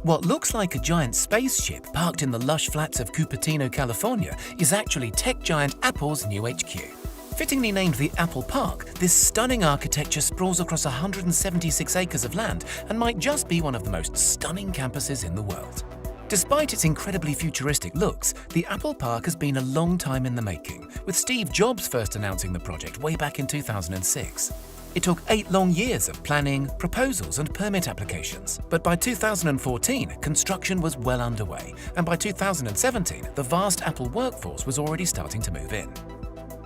What looks like a giant spaceship parked in the lush flats of Cupertino, California, is actually tech giant Apple's new HQ. Fittingly named the Apple Park, this stunning architecture sprawls across 176 acres of land and might just be one of the most stunning campuses in the world. Despite its incredibly futuristic looks, the Apple Park has been a long time in the making, with Steve Jobs first announcing the project way back in 2006. It took 8 long years of planning, proposals and permit applications, but by 2014, construction was well underway, and by 2017, the vast Apple workforce was already starting to move in.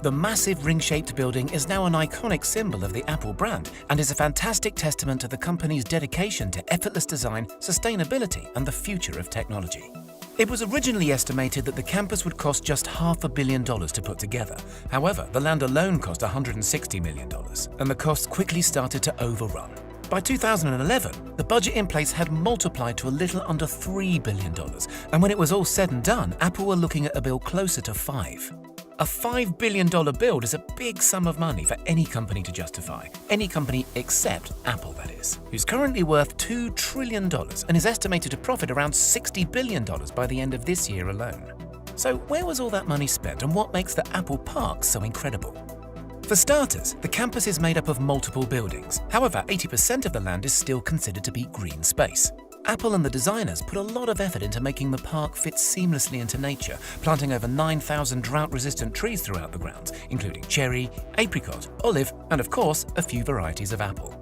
The massive ring-shaped building is now an iconic symbol of the Apple brand and is a fantastic testament to the company's dedication to effortless design, sustainability, and the future of technology. It was originally estimated that the campus would cost just $500 million to put together. However, the land alone cost $160 million, and the costs quickly started to overrun. By 2011, the budget in place had multiplied to a little under $3 billion, and when it was all said and done, Apple were looking at a bill closer to $5. A $5 billion build is a big sum of money for any company to justify. Any company except Apple, that is, who's currently worth $2 trillion and is estimated to profit around $60 billion by the end of this year alone. So where was all that money spent, and what makes the Apple Park so incredible? For starters, the campus is made up of multiple buildings. However, 80% of the land is still considered to be green space. Apple and the designers put a lot of effort into making the park fit seamlessly into nature, planting over 9,000 drought-resistant trees throughout the grounds, including cherry, apricot, olive, and of course, a few varieties of apple.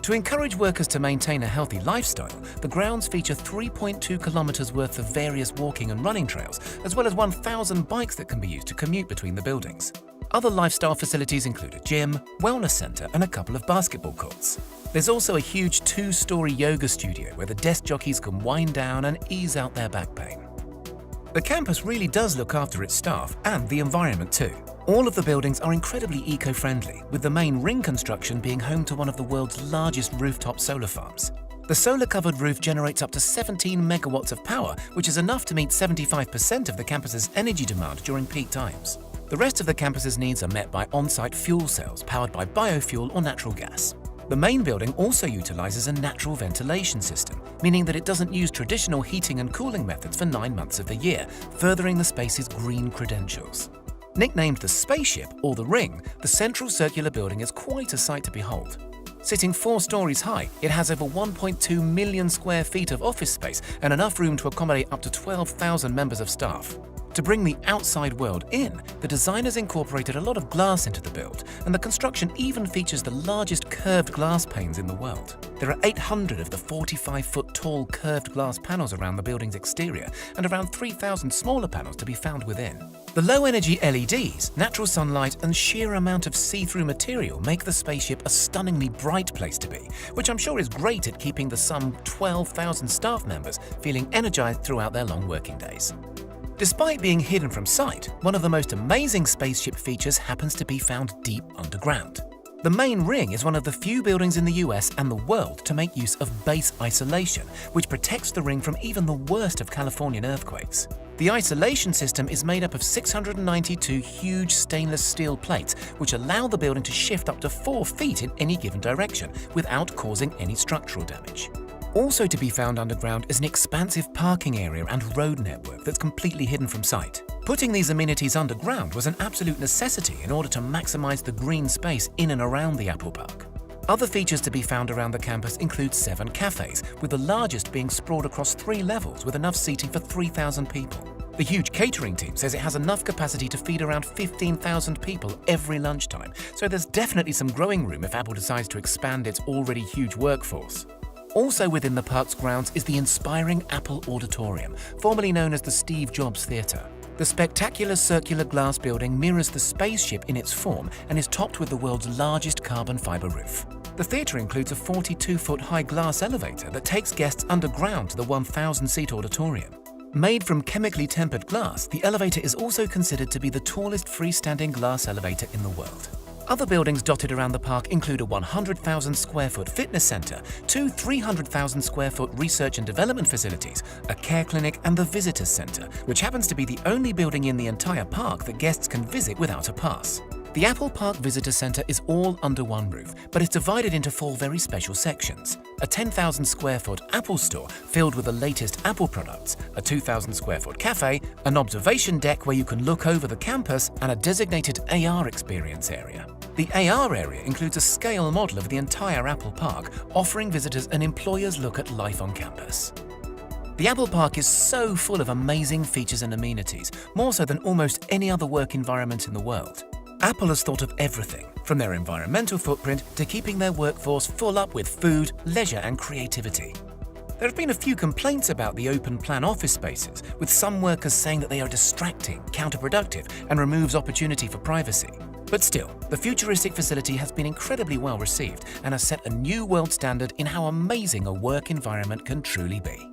To encourage workers to maintain a healthy lifestyle, the grounds feature 3.2 kilometers worth of various walking and running trails, as well as 1,000 bikes that can be used to commute between the buildings. Other lifestyle facilities include a gym, wellness center, and a couple of basketball courts. There's also a huge 2-story yoga studio where the desk jockeys can wind down and ease out their back pain. The campus really does look after its staff and the environment too. All of the buildings are incredibly eco-friendly, with the main ring construction being home to one of the world's largest rooftop solar farms. The solar-covered roof generates up to 17 megawatts of power, which is enough to meet 75% of the campus's energy demand during peak times. The rest of the campus's needs are met by on-site fuel cells powered by biofuel or natural gas. The main building also utilizes a natural ventilation system, meaning that it doesn't use traditional heating and cooling methods for 9 months of the year, furthering the space's green credentials. Nicknamed the Spaceship or the Ring, the central circular building is quite a sight to behold. Sitting 4 stories high, it has over 1.2 million square feet of office space and enough room to accommodate up to 12,000 members of staff. To bring the outside world in, the designers incorporated a lot of glass into the build, and the construction even features the largest curved glass panes in the world. There are 800 of the 45-foot tall curved glass panels around the building's exterior, and around 3,000 smaller panels to be found within. The low-energy LEDs, natural sunlight, and sheer amount of see-through material make the spaceship a stunningly bright place to be, which I'm sure is great at keeping the some 12,000 staff members feeling energized throughout their long working days. Despite being hidden from sight, one of the most amazing spaceship features happens to be found deep underground. The main ring is one of the few buildings in the US and the world to make use of base isolation, which protects the ring from even the worst of Californian earthquakes. The isolation system is made up of 692 huge stainless steel plates, which allow the building to shift up to 4 feet in any given direction without causing any structural damage. Also to be found underground is an expansive parking area and road network that's completely hidden from sight. Putting these amenities underground was an absolute necessity in order to maximize the green space in and around the Apple Park. Other features to be found around the campus include 7 cafes, with the largest being sprawled across 3 levels with enough seating for 3,000 people. The huge catering team says it has enough capacity to feed around 15,000 people every lunchtime, so there's definitely some growing room if Apple decides to expand its already huge workforce. Also within the park's grounds is the inspiring Apple Auditorium, formerly known as the Steve Jobs Theater. The spectacular circular glass building mirrors the spaceship in its form and is topped with the world's largest carbon fiber roof. The theater includes a 42-foot high glass elevator that takes guests underground to the 1,000-seat auditorium. Made from chemically tempered glass, the elevator is also considered to be the tallest freestanding glass elevator in the world. Other buildings dotted around the park include a 100,000 square foot fitness center, 2 300,000 square foot research and development facilities, a care clinic, and the visitors center, which happens to be the only building in the entire park that guests can visit without a pass. The Apple Park Visitor Center is all under one roof, but it's divided into 4 very special sections. A 10,000 square foot Apple store filled with the latest Apple products, a 2,000 square foot cafe, an observation deck where you can look over the campus, and a designated AR experience area. The AR area includes a scale model of the entire Apple Park, offering visitors an employer's look at life on campus. The Apple Park is so full of amazing features and amenities, more so than almost any other work environment in the world. Apple has thought of everything, from their environmental footprint to keeping their workforce full up with food, leisure and creativity. There have been a few complaints about the open-plan office spaces, with some workers saying that they are distracting, counterproductive and removes opportunity for privacy. But still, the futuristic facility has been incredibly well received and has set a new world standard in how amazing a work environment can truly be.